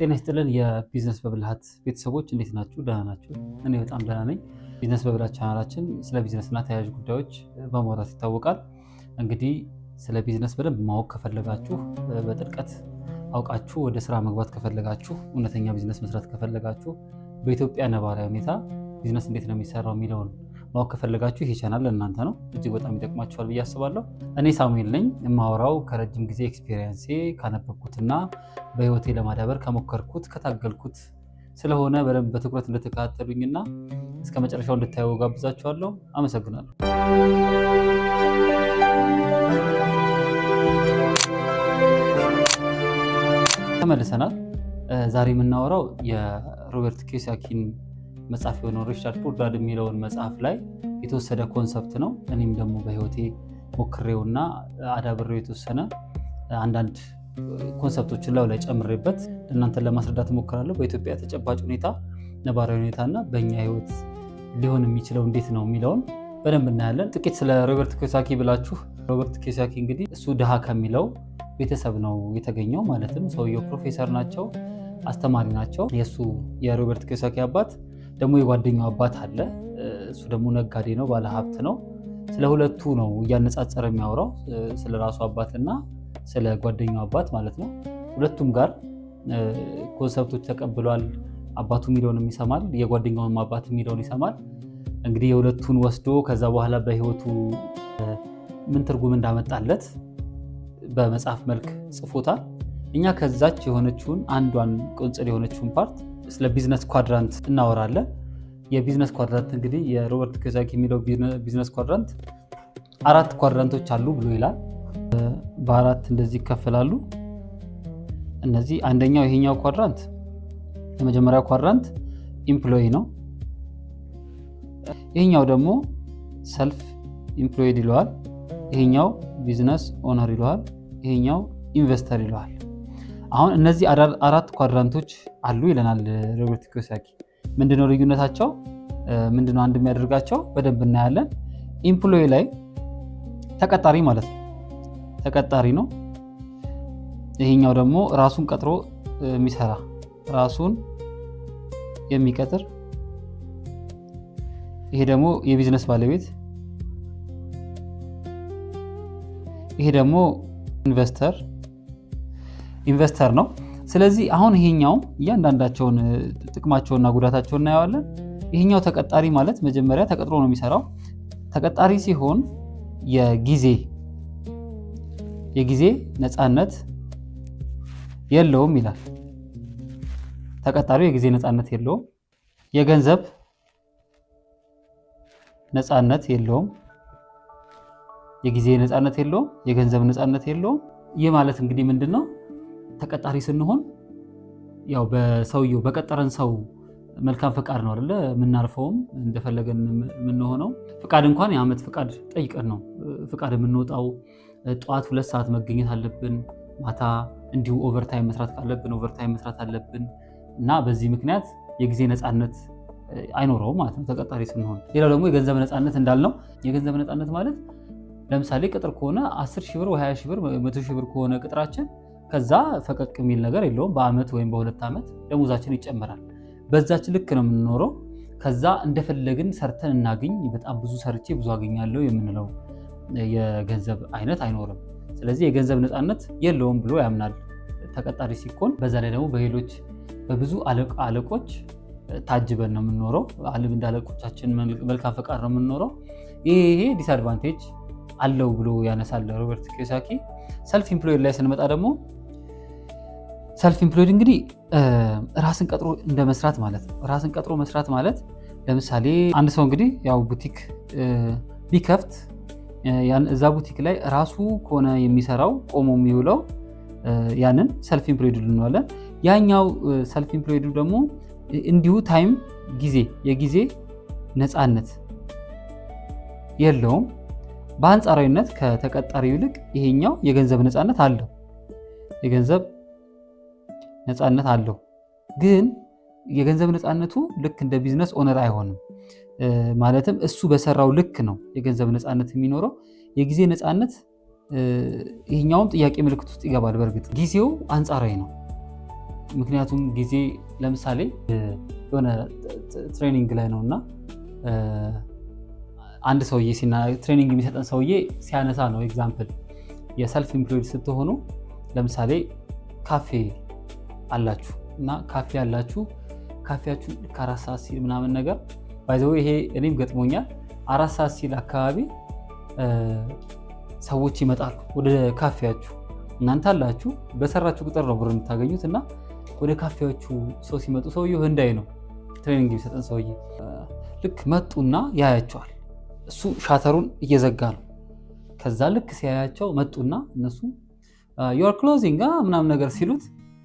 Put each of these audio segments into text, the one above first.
ጤና ይስጥልን የቢዝነስ በብልሃት ቤተሰቦች እንዴት ናችሁ? ደህና ናችሁ? እኔ በጣም ደህና ነኝ። ቢዝነስ በብልሃት ቻናላችን ስለ ቢዝነስና ተያያዥ ጉዳዮች በማውራት ይታወቃል። እንግዲህ ስለ ቢዝነስ በደንብ ማወቅ ከፈለጋችሁ፣ በጥልቀት አውቃችሁ ወደ ስራ መግባት ከፈለጋችሁ፣ እውነተኛ ቢዝነስ መስራት ከፈለጋችሁ፣ በኢትዮጵያ ነባራዊ ሁኔታ ቢዝነስ እንዴት ነው የሚሰራው የሚለውን ማወቅ ከፈለጋችሁ ይሄ ቻናል ለእናንተ ነው። እጅግ በጣም ይጠቅማችኋል ብዬ አስባለሁ። እኔ ሳሙኤል ነኝ። የማወራው ከረጅም ጊዜ ኤክስፒሪየንሴ ካነበብኩትና በህይወቴ ለማዳበር ከሞከርኩት ከታገልኩት ስለሆነ በደንብ በትኩረት እንድትከታተሉኝና እስከ መጨረሻው እንድታዩ ጋብዛችኋለሁ። አመሰግናለሁ። ተመልሰናል። ዛሬ የምናወራው የሮበርት ኪዮሳኪን መጽሐፍ የሆነው ሪች ዳድ ፑር ዳድ የሚለውን መጽሐፍ ላይ የተወሰደ ኮንሰፕት ነው። እኔም ደግሞ በህይወቴ ሞክሬውና አዳብሬው የተወሰነ አንዳንድ ኮንሰፕቶችን ላይ ጨምሬበት እናንተን ለማስረዳት እሞክራለሁ። በኢትዮጵያ ተጨባጭ ሁኔታ፣ ነባራዊ ሁኔታና በእኛ ህይወት ሊሆን የሚችለው እንዴት ነው የሚለውን በደንብ እናያለን። ጥቂት ስለ ሮበርት ኪዮሳኪ ብላችሁ፣ ሮበርት ኪዮሳኪ እንግዲህ እሱ ድሃ ከሚለው ቤተሰብ ነው የተገኘው። ማለትም ሰውየው ፕሮፌሰር ናቸው፣ አስተማሪ ናቸው። የእሱ የሮበርት ኪዮሳኪ አባት ደግሞ የጓደኛው አባት አለ። እሱ ደግሞ ነጋዴ ነው፣ ባለሀብት ነው። ስለ ሁለቱ ነው እያነጻጸረ የሚያወራው፣ ስለ ራሱ አባትና ስለ ጓደኛው አባት ማለት ነው። ሁለቱም ጋር ኮንሰፕቶች ተቀብሏል። አባቱ የሚለውንም ይሰማል፣ የጓደኛውም አባት የሚለውን ይሰማል። እንግዲህ የሁለቱን ወስዶ ከዛ በኋላ በህይወቱ ምን ትርጉም እንዳመጣለት በመጽሐፍ መልክ ጽፎታል። እኛ ከዛች የሆነችውን አንዷን ቁንጽል የሆነችውን ፓርት ስለ ቢዝነስ ኳድራንት እናወራለን። የቢዝነስ ኳድራንት እንግዲህ የሮበርት ኪዮሳኪ የሚለው ቢዝነስ ኳድራንት 4 ኳድራንቶች አሉ ብሎ ይላል። በ4 እንደዚህ ይከፈላሉ። እነዚህ አንደኛው ይሄኛው ኳድራንት፣ የመጀመሪያው ኳድራንት ኢምፕሎይ ነው። ይሄኛው ደግሞ ሰልፍ ኢምፕሎይድ ይለዋል። ይሄኛው ቢዝነስ ኦነር ይለዋል። ይሄኛው ኢንቨስተር ይለዋል። አሁን እነዚህ 4 ኳድራንቶች አሉ ይለናል ሮበርት ኪዮሳኪ። ምንድነው ልዩነታቸው? ምንድነው አንድ የሚያደርጋቸው? በደንብ እናያለን። ኢምፕሎይ ላይ ተቀጣሪ ማለት ነው፣ ተቀጣሪ ነው። ይሄኛው ደግሞ ራሱን ቀጥሮ የሚሰራ፣ ራሱን የሚቀጥር። ይሄ ደግሞ የቢዝነስ ባለቤት። ይሄ ደግሞ ኢንቨስተር ነው። ስለዚህ አሁን ይሄኛው እያንዳንዳቸውን ጥቅማቸውና ጉዳታቸውን እናየዋለን። ይሄኛው ተቀጣሪ ማለት መጀመሪያ ተቀጥሮ ነው የሚሰራው። ተቀጣሪ ሲሆን የጊዜ ነፃነት የለውም ይላል። ተቀጣሪው የጊዜ ነፃነት የለውም፣ የገንዘብ ነፃነት የለውም፣ የጊዜ ነፃነት የለውም፣ የገንዘብ ነፃነት የለውም። ይህ ማለት እንግዲህ ምንድነው? ተቀጣሪ ስንሆን ያው በሰውየው በቀጠረን ሰው መልካም ፍቃድ ነው አይደለ የምናርፈውም እንደፈለገን የምንሆነው። ፍቃድ እንኳን የዓመት ፍቃድ ጠይቀን ነው ፍቃድ የምንወጣው። ጠዋት 2 ሰዓት መገኘት አለብን፣ ማታ እንዲሁ ኦቨርታይም መስራት ካለብን ኦቨርታይም መስራት አለብን እና በዚህ ምክንያት የጊዜ ነፃነት አይኖረውም ማለት ነው ተቀጣሪ ስንሆን። ሌላው ደግሞ የገንዘብ ነፃነት እንዳልነው፣ የገንዘብ ነፃነት ማለት ለምሳሌ ቅጥር ከሆነ 10 ሺህ ብር ወይ 20 ሺህ ብር 100 ሺህ ብር ከሆነ ቅጥራችን ከዛ ፈቀቅ የሚል ነገር የለውም። በአመት ወይም በ2 ዓመት ደሞዛችን ይጨመራል። በዛች ልክ ነው የምንኖረው። ከዛ እንደፈለግን ሰርተን እናገኝ፣ በጣም ብዙ ሰርቼ ብዙ አገኛለሁ የምንለው የገንዘብ አይነት አይኖርም። ስለዚህ የገንዘብ ነፃነት የለውም ብሎ ያምናል ተቀጣሪ ሲኮን። በዛ ላይ ደግሞ በብዙ አለቆች ታጅበን ነው የምንኖረው። አለም እንዳለቆቻችን መልካም ፈቃድ ነው የምንኖረው። ይሄ ዲስአድቫንቴጅ አለው ብሎ ያነሳል ሮበርት ኪዮሳኪ። ሰልፍ ኢምፕሎይድ ላይ ስንመጣ ደግሞ ሰልፍ ኢምፕሎይድ እንግዲህ ራስን ቀጥሮ እንደ መስራት ማለት ነው። ራስን ቀጥሮ መስራት ማለት ለምሳሌ አንድ ሰው እንግዲህ ያው ቡቲክ ቢከፍት እዛ ቡቲክ ላይ ራሱ ከሆነ የሚሰራው ቆሞ የሚውለው ያንን ሰልፍ ኢምፕሎይድ እንለዋለን። ያኛው ሰልፍ ኢምፕሎይድ ደግሞ እንዲሁ ታይም የጊዜ ነፃነት የለውም። በአንጻራዊነት ከተቀጣሪው ይልቅ ይሄኛው የገንዘብ ነፃነት አለው። የገንዘብ ነፃነት አለው፣ ግን የገንዘብ ነፃነቱ ልክ እንደ ቢዝነስ ኦነር አይሆንም። ማለትም እሱ በሰራው ልክ ነው የገንዘብ ነፃነት የሚኖረው። የጊዜ ነፃነት ይሄኛውም ጥያቄ ምልክት ውስጥ ይገባል። በእርግጥ ጊዜው አንጻራዊ ነው። ምክንያቱም ጊዜ ለምሳሌ የሆነ ትሬኒንግ ላይ ነውና አንድ ሰውዬ ትሬኒንግ የሚሰጠን ሰውዬ ሲያነሳ ነው ኤግዛምፕል የሰልፍ ኢምፕሎይድ ስትሆኑ ለምሳሌ ካፌ አላችሁ እና ካፌ አላችሁ ካፌያችሁ ልክ 4 ሰዓት ሲል ምናምን ነገር ባይዘው ይሄ እኔም ገጥሞኛል 4 ሰዓት ሲል አካባቢ ሰዎች ይመጣሉ ወደ ካፌያችሁ እናንተ አላችሁ በሰራችሁ ቁጥር ነው ብር የምታገኙት እና ወደ ካፌያችሁ ሰው ሲመጡ ሰውዬው ህንዳይ ነው ትሬኒንግ የሚሰጠን ሰውዬ ልክ መጡና ያያቸዋል እሱ ሻተሩን እየዘጋ ነው ከዛ ልክ ሲያያቸው መጡና እነሱ you are closing ምናምን ነገር ሲሉት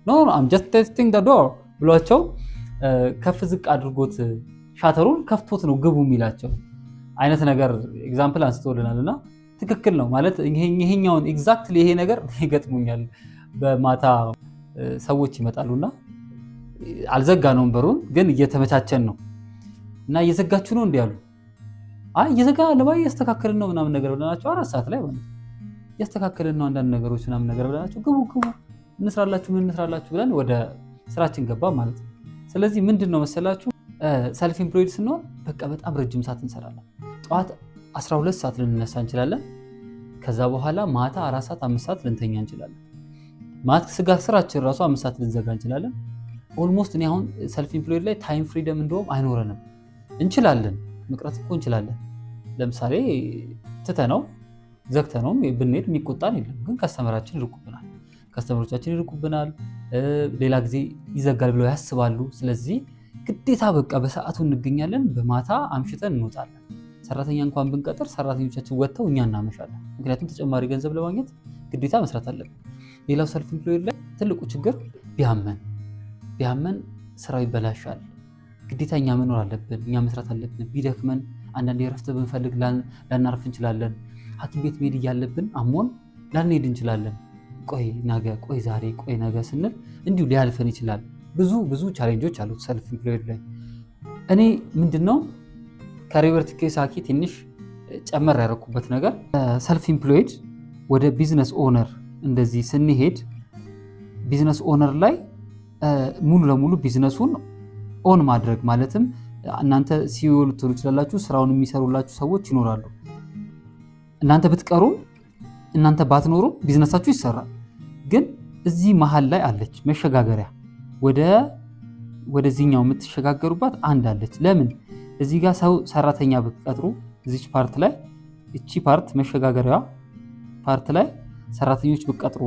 no I'm just testing the door ብሏቸው ከፍ ዝቅ አድርጎት ሻተሩን ከፍቶት ነው ግቡ የሚላቸው አይነት ነገር ኤግዛምፕል አንስቶልናልና ትክክል ነው ማለት ይሄኛውን ኤግዛክትሊ ይሄ ነገር ይገጥሙኛል በማታ ሰዎች ይመጣሉና አልዘጋነውም በሩን ግን እየተመቻቸን ነው እና እየዘጋችሁ ነው እንዴ ያሉ አይ እየዘጋ ለባይ ያስተካክልን ነው ምናምን ነገር ብለናቸው 4 ሰዓት ላይ ማለት ያስተካክልን ነው አንዳንድ ነገሮች ምናምን ነገር ብለናቸው ግቡ እንስራላችሁ ብለን ወደ ስራችን ገባ ማለት ነው ስለዚህ ምንድነው መሰላችሁ ሰልፍ ኢምፕሎይድ ስንሆን በቃ በጣም ረጅም ሰዓት እንሰራለን ጠዋት 12 ሰዓት ልንነሳ እንችላለን ከዛ በኋላ ማታ 4 ሰዓት 5 ሰዓት ልንተኛ እንችላለን ማታ ስራችን ራሱ 5 ሰዓት ልንዘጋ እንችላለን ኦልሞስት እኔ አሁን ሰልፍ ኢምፕሎይድ ላይ ታይም ፍሪደም እንደውም አይኖረንም እንችላለን መቅረት እኮ እንችላለን ለምሳሌ ትተነው ዘግተነው ብንሄድ የሚቆጣን የለም ግን ከስተመሮቻችን ይርቁብናል ሌላ ጊዜ ይዘጋል ብለው ያስባሉ ስለዚህ ግዴታ በቃ በሰዓቱ እንገኛለን በማታ አምሽተን እንወጣለን ሰራተኛ እንኳን ብንቀጥር ሰራተኞቻችን ወጥተው እኛ እናመሻለን ምክንያቱም ተጨማሪ ገንዘብ ለማግኘት ግዴታ መስራት አለብን ሌላው ሰልፍ ኢምፕሎይድ ላይ ትልቁ ችግር ቢያመን ስራው ይበላሻል ግዴታ እኛ መኖር አለብን እኛ መስራት አለብን ቢደክመን አንዳንዴ ረፍት ብንፈልግ ላናርፍ እንችላለን ሐኪም ቤት መሄድ እያለብን አሞን ላንሄድ እንችላለን ቆይ ዛሬ ቆይ ነገ ስንል እንዲሁ ሊያልፈን ይችላል ብዙ ቻሌንጆች አሉት ሰልፍ ኢምፕሎይድ ላይ እኔ ምንድነው ከሪቨርት ኬሳኪ ትንሽ ጨመር ያደረኩበት ነገር ሰልፍ ኢምፕሎይድ ወደ ቢዝነስ ኦነር እንደዚህ ስንሄድ ቢዝነስ ኦነር ላይ ሙሉ ለሙሉ ቢዝነሱን ኦን ማድረግ ማለትም እናንተ ሲኦ ልትሆኑ ይችላላችሁ ስራውን የሚሰሩላችሁ ሰዎች ይኖራሉ እናንተ ብትቀሩ እናንተ ባትኖሩ ቢዝነሳችሁ ይሰራል ግን እዚህ መሃል ላይ አለች መሸጋገሪያ ወደዚህኛው የምትሸጋገሩባት አንድ አለች ለምን እዚህ ጋር ሰራተኛ ብትቀጥሩ እዚች ፓርት ላይ እቺ ፓርት መሸጋገሪያ ፓርት ላይ ሰራተኞች ብትቀጥሩ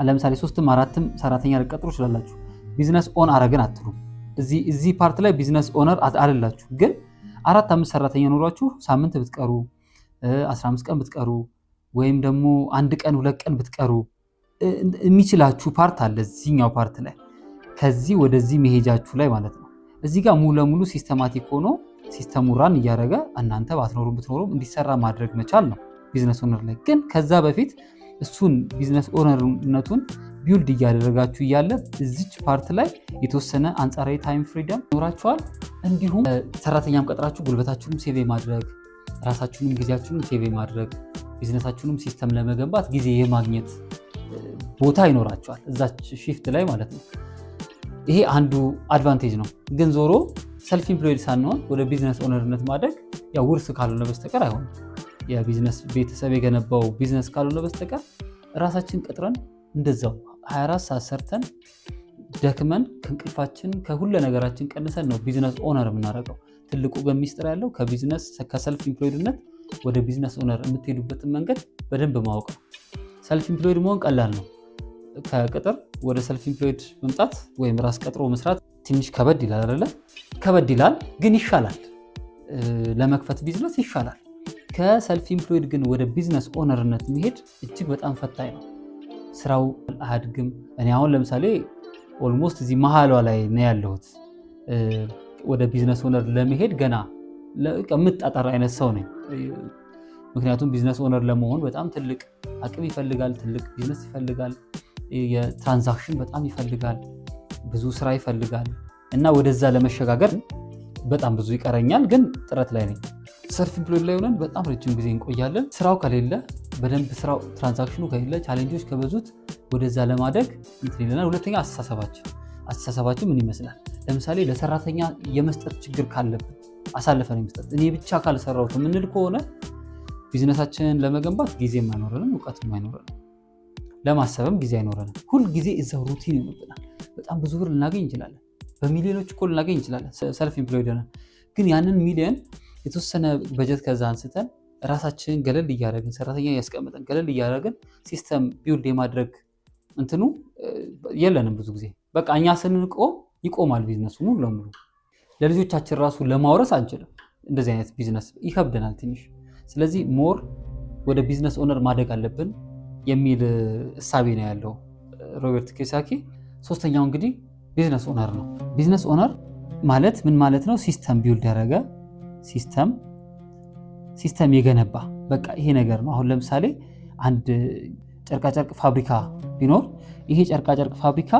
ለምሳሌ 3ም 4ም ሰራተኛ ልትቀጥሩ ይችላላችሁ ቢዝነስ ኦን አረጋን አትሉ እዚህ ፓርት ላይ ቢዝነስ ኦነር አይደላችሁ ግን 4-5 ሰራተኛ ኖሯችሁ ሳምንት ብትቀሩ 15 ቀን ብትቀሩ ወይም ደግሞ 1 ቀን 2 ቀን ብትቀሩ የሚችላችሁ ፓርት አለ እዚህኛው ፓርት ላይ ከዚህ ወደዚህ መሄጃችሁ ላይ ማለት ነው እዚህ ጋር ሙሉ ለሙሉ ሲስተማቲክ ሆኖ ሲስተሙ ራን እያደረገ እናንተ ብትኖሩ እንዲሰራ ማድረግ መቻል ነው ቢዝነስ ኦነር ላይ ግን ከዛ በፊት እሱን ቢዝነስ ኦነርነቱን ቢልድ እያደረጋችሁ እያለ እዚች ፓርት ላይ የተወሰነ አንጻራዊ ታይም ፍሪደም ይኖራችኋል እንዲሁም ሰራተኛም ቀጥራችሁ ጉልበታችሁንም ሴቭ ማድረግ ራሳችሁንም ጊዜያችሁንም ሴቭ ማድረግ ቢዝነሳችሁንም ሲስተም ለመገንባት ጊዜ የማግኘት ቦታ ይኖራችኋል እዛች ሺፍት ላይ ማለት ነው ይሄ አንዱ አድቫንቴጅ ነው ግን ዞሮ ሰልፍ ኢምፕሎይድ ሳንሆን ወደ ቢዝነስ ኦነርነት ማድረግ ያው ውርስ ካልሆነ በስተቀር አይሆንም የቢዝነስ ቤተሰብ የገነባው ቢዝነስ ካልሆነ በስተቀር ራሳችን ቀጥረን እንደዛው 24 ሰዓት ሰርተን ደክመን ከእንቅልፋችን ከሁሉ ነገራችን ቀንሰን ነው ቢዝነስ ኦነር የምናደርገው ትልቁ ግን ሚስጥር ያለው ከሰልፍ ኢምፕሎይድነት ወደ ቢዝነስ ኦነር የምትሄዱበትን መንገድ በደንብ ማወቅ ነው ሰልፍ ኢምፕሎይድ መሆን ቀላል ነው ከቅጥር ወደ ሰልፍ ኢምፕሎይድ መምጣት ወይም ራስ ቀጥሮ መስራት ትንሽ ከበድ ይላል አይደለ ከበድ ይላል ግን ይሻላል ለመክፈት ቢዝነስ ይሻላል ከሰልፍ ኢምፕሎይድ ግን ወደ ቢዝነስ ኦነርነት መሄድ እጅግ በጣም ፈታኝ ነው ስራው አያድግም እኔ አሁን ለምሳሌ ኦልሞስት እዚህ መሃሏ ላይ ነው ያለሁት ወደ ቢዝነስ ኦነር ለመሄድ ገና ለምጣጣር አይነት ሰው ነኝ ምክንያቱም ቢዝነስ ኦነር ለመሆን በጣም ትልቅ አቅም ይፈልጋል ትልቅ ቢዝነስ ይፈልጋል የትራንዛክሽን በጣም ይፈልጋል ብዙ ስራ ይፈልጋል እና ወደዛ ለመሸጋገር በጣም ብዙ ይቀረኛል፣ ግን ጥረት ላይ ነኝ። ሰልፍ ኢምፕሎይድ ላይ ሆነን በጣም ረጅም ጊዜ እንቆያለን። ስራው ከሌለ በደንብ ስራው ትራንዛክሽኑ ከሌለ ቻሌንጆች ከበዙት ወደዛ ለማደግ እንትን ይለናል። ሁለተኛ አስተሳሰባችን ምን ይመስላል? ለምሳሌ ለሰራተኛ የመስጠት ችግር ካለብን አሳልፈን የመስጠት እኔ ብቻ ካልሰራሁት የምንል ከሆነ ቢዝነሳችንን ለመገንባት ጊዜም አይኖረንም፣ እውቀትም አይኖረንም፣ ለማሰብም ጊዜ አይኖረንም። ሁል ጊዜ እዛው ሩቲን ይሆንብናል። በጣም ብዙ ብር ልናገኝ እንችላለን፣ በሚሊዮኖች እኮ ልናገኝ እንችላለን ሰልፍ ኢምፕሎይድ ነን። ግን ያንን ሚሊዮን የተወሰነ በጀት ከዛ አንስተን ራሳችንን ገለል እያደረግን ሰራተኛ እያስቀመጠን ገለል እያደረግን ሲስተም ቢውልድ የማድረግ እንትኑ የለንም። ብዙ ጊዜ በቃ እኛ ስንቆም ይቆማል ቢዝነሱ ሙሉ ለሙሉ። ለልጆቻችን ራሱ ለማውረስ አንችልም። እንደዚህ አይነት ቢዝነስ ይከብደናል ትንሽ። ስለዚህ ሞር ወደ ቢዝነስ ኦነር ማደግ አለብን የሚል እሳቤ ነው ያለው ሮበርት ኪዮሳኪ። ሶስተኛው እንግዲህ ቢዝነስ ኦነር ነው። ቢዝነስ ኦነር ማለት ምን ማለት ነው? ሲስተም ቢውልድ ያደረገ ሲስተም የገነባ በቃ ይሄ ነገር ነው። አሁን ለምሳሌ አንድ ጨርቃጨርቅ ፋብሪካ ቢኖር ይሄ ጨርቃጨርቅ ፋብሪካ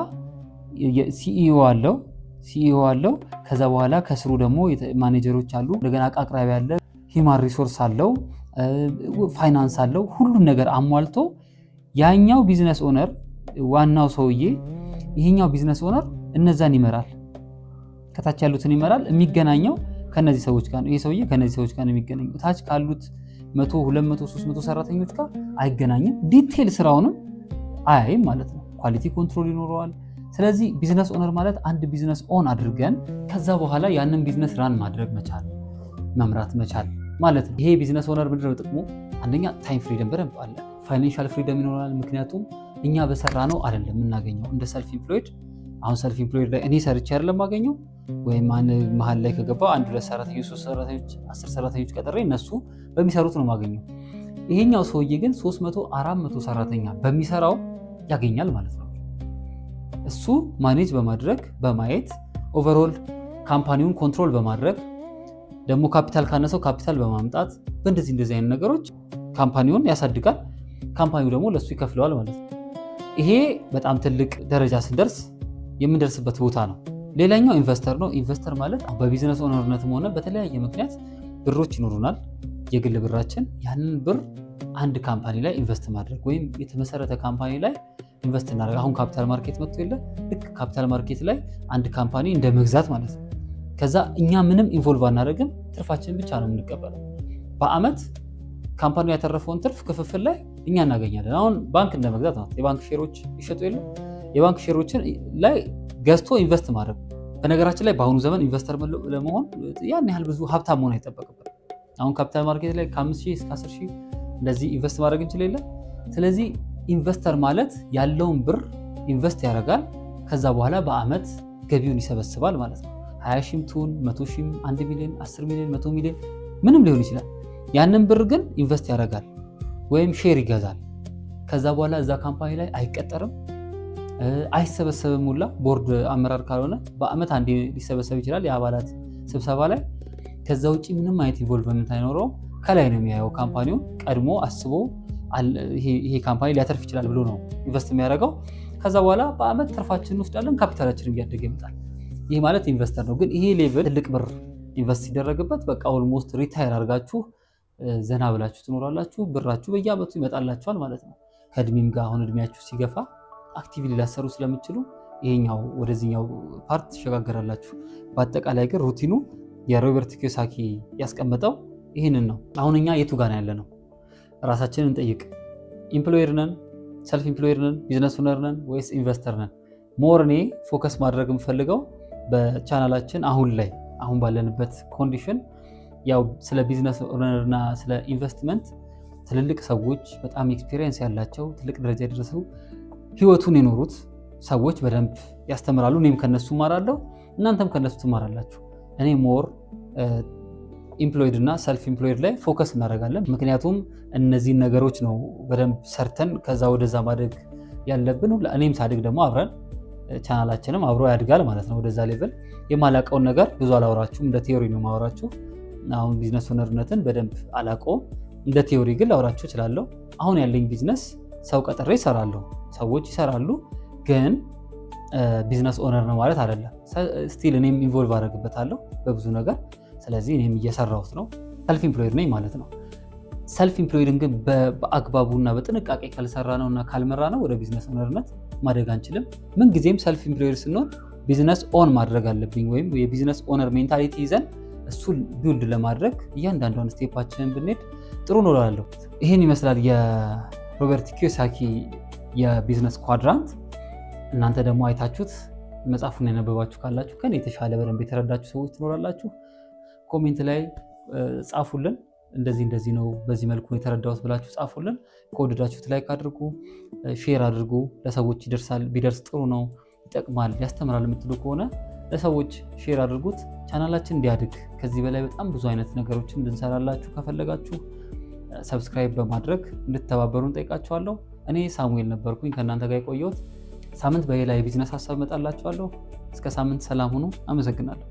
ሲኢኦ አለው። ከዛ በኋላ ከስሩ ደግሞ ማኔጀሮች አሉ። እንደገና ዕቃ አቅራቢ አለ፣ ሂውማን ሪሶርስ አለው፣ ፋይናንስ አለው። ሁሉን ነገር አሟልቶ ያኛው ቢዝነስ ኦነር ዋናው ሰውዬ ይሄኛው ቢዝነስ ኦነር እነዛን ይመራል፣ ከታች ያሉትን ይመራል። የሚገናኘው ከነዚህ ሰዎች ጋር ነው። ይሄ ሰውዬ ከነዚህ ሰዎች ጋር ነው የሚገናኘው። ታች ካሉት 100፣ 200፣ 300 ሰራተኞች ጋር አይገናኝም። ዲቴል ስራውንም አያይም ማለት ነው። ኳሊቲ ኮንትሮል ይኖረዋል። ስለዚህ ቢዝነስ ኦነር ማለት አንድ ቢዝነስ ኦን አድርገን ከዛ በኋላ ያንን ቢዝነስ ራን ማድረግ መቻል፣ መምራት መቻል ማለት ነው። ይሄ ቢዝነስ ኦነር ምንድነው ጥቅሙ? አንደኛ ታይም ፍሪደም በደንብ አለ። ፋይናንሻል ፍሪደም ይኖራል። ምክንያቱም እኛ በሰራ ነው አይደለም የምናገኘው። እንደ ሰልፍ ኢምፕሎይድ አሁን ሰልፍ ኢምፕሎይድ ላይ እኔ ሰርቼ አይደለም ማገኘው፣ ወይም መሀል ላይ ከገባው 1፣ 2 ሰራተኞች፣ 3 ሰራተኞች፣ 10 ሰራተኞች ቀጥሬ እነሱ በሚሰሩት ነው ማገኘው። ይሄኛው ሰውዬ ግን 300፣ 400 ሰራተኛ በሚሰራው ያገኛል ማለት ነው። እሱ ማኔጅ በማድረግ በማየት ኦቨርኦል ካምፓኒውን ኮንትሮል በማድረግ ደግሞ ካፒታል ካነሰው ካፒታል በማምጣት በእንደዚህ አይነት ነገሮች ካምፓኒውን ያሳድጋል። ካምፓኒው ደግሞ ለሱ ይከፍለዋል ማለት ነው። ይሄ በጣም ትልቅ ደረጃ ስንደርስ የምንደርስበት ቦታ ነው። ሌላኛው ኢንቨስተር ነው። ኢንቨስተር ማለት በቢዝነስ ኦነርነትም ሆነ በተለያየ ምክንያት ብሮች ይኖሩናል፣ የግል ብራችን። ያንን ብር አንድ ካምፓኒ ላይ ኢንቨስት ማድረግ ወይም የተመሰረተ ካምፓኒ ላይ ኢንቨስት እናደርግ። አሁን ካፒታል ማርኬት መጥቶ የለ ልክ ካፒታል ማርኬት ላይ አንድ ካምፓኒ እንደ መግዛት ማለት ነው። ከዛ እኛ ምንም ኢንቮልቭ አናደርግም፣ ትርፋችንን ብቻ ነው የምንቀበለው። በአመት ካምፓኒው ያተረፈውን ትርፍ ክፍፍል ላይ እኛ እናገኛለን። አሁን ባንክ እንደ መግዛት ነው። የባንክ ሼሮች ይሸጡ የለ የባንክ ሼሮችን ላይ ገዝቶ ኢንቨስት ማድረግ። በነገራችን ላይ በአሁኑ ዘመን ኢንቨስተር ለመሆን ያን ያህል ብዙ ሀብታም መሆን አይጠበቅበት። አሁን ካፒታል ማርኬት ላይ ከ5,000 እስከ 10,000 እንደዚህ ኢንቨስት ማድረግ እንችል የለ። ስለዚህ ኢንቨስተር ማለት ያለውን ብር ኢንቨስት ያደርጋል። ከዛ በኋላ በአመት ገቢውን ይሰበስባል ማለት ነው። 20,000 ትሁን 100,000፣ 1 ሚሊዮን፣ 10 ሚሊዮን፣ 100 ሚሊዮን ምንም ሊሆን ይችላል። ያንን ብር ግን ኢንቨስት ያደርጋል ወይም ሼር ይገዛል። ከዛ በኋላ እዛ ካምፓኒ ላይ አይቀጠርም፣ አይሰበሰብም። ሁላ ቦርድ አመራር ካልሆነ በአመት አንዴ ሊሰበሰብ ይችላል የአባላት ስብሰባ ላይ። ከዛ ውጭ ምንም አይነት ኢንቮልቭመንት አይኖረውም። ከላይ ነው የሚያየው ካምፓኒውን ቀድሞ አስቦ ይሄ ካምፓኒ ሊያተርፍ ይችላል ብሎ ነው ኢንቨስት የሚያደርገው። ከዛ በኋላ በአመት ትርፋችንን እንወስዳለን፣ ካፒታላችን እያደገ ይመጣል። ይህ ማለት ኢንቨስተር ነው። ግን ይሄ ሌቭል ትልቅ ብር ኢንቨስት ሲደረግበት በቃ ኦልሞስት ሪታየር አድርጋችሁ ዘና ብላችሁ ትኖራላችሁ። ብራችሁ በየአመቱ ይመጣላችኋል ማለት ነው። ከእድሜም ጋር አሁን እድሜያችሁ ሲገፋ አክቲቭሊ ሊያሰሩ ስለምችሉ ይሄኛው ወደዚህኛው ፓርት ትሸጋገራላችሁ። በአጠቃላይ ግን ሩቲኑ የሮበርት ኪዮሳኪ ያስቀመጠው ይህንን ነው። አሁን እኛ የቱ ጋር ያለ ነው? ራሳችንን እንጠይቅ። ኢምፕሎየር ነን? ሰልፍ ኢምፕሎየር ነን? ቢዝነስ ኦነር ነን ወይስ ኢንቨስተር ነን? ሞር እኔ ፎከስ ማድረግ የምፈልገው በቻናላችን አሁን ባለንበት ኮንዲሽን ያው ስለ ቢዝነስ ኦነርና ስለ ኢንቨስትመንት ትልልቅ ሰዎች፣ በጣም ኤክስፒሪየንስ ያላቸው ትልቅ ደረጃ የደረሰው ህይወቱን የኖሩት ሰዎች በደንብ ያስተምራሉ። እኔም ከነሱ እማራለሁ፣ እናንተም ከነሱ ትማራላችሁ። እኔ ሞር ኢምፕሎይድ እና ሰልፍ ኢምፕሎይድ ላይ ፎከስ እናደርጋለን። ምክንያቱም እነዚህን ነገሮች ነው በደንብ ሰርተን ከዛ ወደዛ ማደግ ያለብን። እኔም ሳድግ ደግሞ አብረን ቻናላችንም አብሮ ያድጋል ማለት ነው ወደዛ ሌቭል። የማላውቀውን ነገር ብዙ አላወራችሁም፣ እንደ ቲዮሪ ነው ማወራችሁ። አሁን ቢዝነስ ኦነርነትን በደንብ አላውቀውም፣ እንደ ቲዮሪ ግን ላወራችሁ እችላለሁ። አሁን ያለኝ ቢዝነስ ሰው ቀጥሬ ይሰራለሁ፣ ሰዎች ይሰራሉ። ግን ቢዝነስ ኦነር ነው ማለት አይደለም። ስቲል እኔም ኢንቮልቭ አደርግበታለሁ በብዙ ነገር። ስለዚህ እኔም እየሰራሁት ነው። ሰልፍ ኢምፕሎይድ ነኝ ማለት ነው። ሰልፍ ኢምፕሎይድን ግን በአግባቡና በጥንቃቄ ካልሰራ ነው እና ካልመራ ነው ወደ ቢዝነስ ኦነርነት ማደግ አንችልም። ምንጊዜም ሰልፍ ኢምፕሎይድ ስንሆን ቢዝነስ ኦን ማድረግ አለብኝ ወይም የቢዝነስ ኦነር ሜንታሊቲ ይዘን እሱን ቢውልድ ለማድረግ እያንዳንዷን ስቴፓችንን ብንሄድ ጥሩ ነው እላለሁ። ይህን ይመስላል የሮበርት ኪዮሳኪ የቢዝነስ ኳድራንት። እናንተ ደግሞ አይታችሁት መጽሐፉን ያነበባችሁ ካላችሁ ከኔ የተሻለ በደንብ የተረዳችሁ ሰዎች ትኖራላችሁ። ኮሜንት ላይ ጻፉልን። እንደዚህ ነው በዚህ መልኩ የተረዳሁት ብላችሁ ጻፉልን። ከወደዳችሁት ላይክ አድርጉ፣ ሼር አድርጉ። ለሰዎች ይደርሳል፣ ቢደርስ ጥሩ ነው፣ ይጠቅማል፣ ያስተምራል የምትሉ ከሆነ ለሰዎች ሼር አድርጉት። ቻናላችን እንዲያድግ ከዚህ በላይ በጣም ብዙ አይነት ነገሮችን እንድንሰራላችሁ ከፈለጋችሁ ሰብስክራይብ በማድረግ እንድትተባበሩን ጠይቃችኋለሁ። እኔ ሳሙኤል ነበርኩኝ ከእናንተ ጋር የቆየሁት። ሳምንት በሌላ የቢዝነስ ሀሳብ እመጣላችኋለሁ። እስከ ሳምንት ሰላም ሁኑ። አመሰግናለሁ።